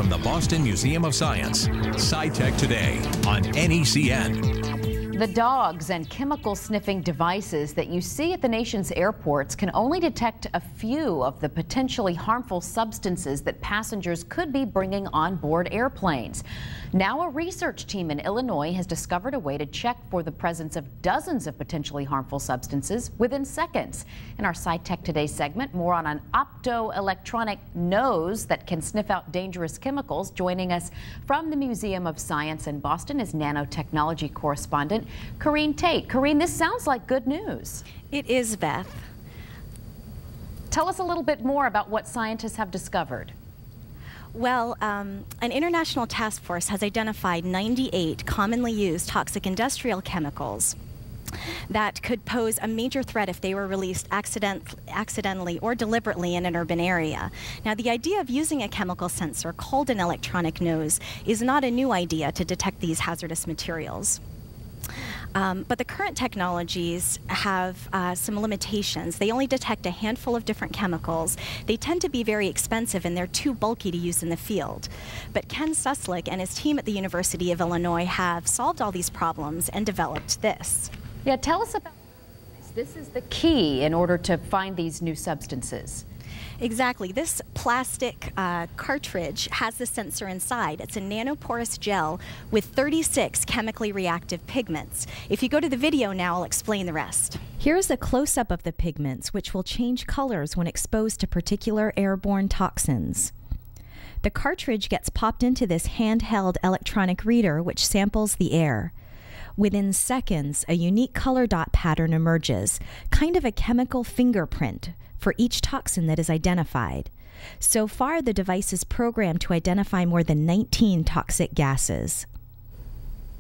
from the Boston Museum of Science. Sci-Tech Today on NECN. The dogs and chemical sniffing devices that you see at the nation's airports can only detect a few of the potentially harmful substances that passengers could be bringing on board airplanes. Now a research team in Illinois has discovered a way to check for the presence of dozens of potentially harmful substances within seconds. In our Sci-Tech Today segment, more on an optoelectronic nose that can sniff out dangerous chemicals. Joining us from the Museum of Science in Boston is nanotechnology correspondent Corrine Tate. Corrine, this sounds like good news. It is, Beth. Tell us a little bit more about what scientists have discovered. Well, an international task force has identified 98 commonly used toxic industrial chemicals that could pose a major threat if they were released accidentally or deliberately in an urban area. Now, the idea of using a chemical sensor called an electronic nose is not a new idea to detect these hazardous materials. But the current technologies have some limitations. They only detect a handful of different chemicals. They tend to be very expensive and they're too bulky to use in the field. But Ken Suslick and his team at the University of Illinois have solved all these problems and developed this. Yeah, tell us about this. This is the key in order to find these new substances. Exactly. This plastic cartridge has the sensor inside. It's a nanoporous gel with 36 chemically reactive pigments. If you go to the video now, I'll explain the rest. Here's a close-up of the pigments, which will change colors when exposed to particular airborne toxins. The cartridge gets popped into this handheld electronic reader, which samples the air. Within seconds, a unique color dot pattern emerges, kind of a chemical fingerprint for each toxin that is identified. So far, the device is programmed to identify more than 19 toxic gases.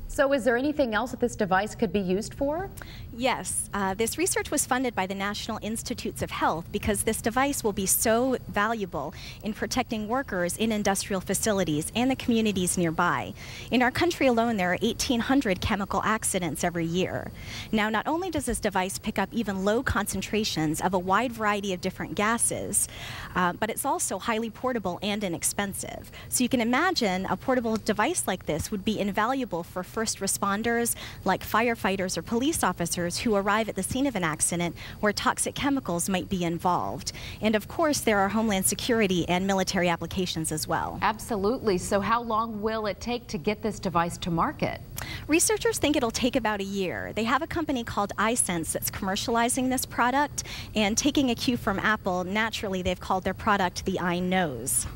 So is there anything else that this device could be used for? Yes. This research was funded by the National Institutes of Health because this device will be so valuable in protecting workers in industrial facilities and the communities nearby. In our country alone, there are 1,800 chemical accidents every year. Now, not only does this device pick up even low concentrations of a wide variety of different gases, but it's also highly portable and inexpensive. So you can imagine a portable device like this would be invaluable for first responders like firefighters or police officers who arrive at the scene of an accident where toxic chemicals might be involved. And of course, there are homeland security and military applications as well. Absolutely. So how long will it take to get this device to market? Researchers think it'll take about a year. They have a company called iSense that's commercializing this product, and taking a cue from Apple, naturally they've called their product the iNose.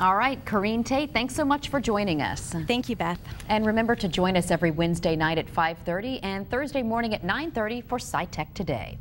All right, Corrine Tate, thanks so much for joining us. Thank you, Beth. And remember to join us every Wednesday night at 5:30 and Thursday morning at 9:30 for Sci-Tech Today.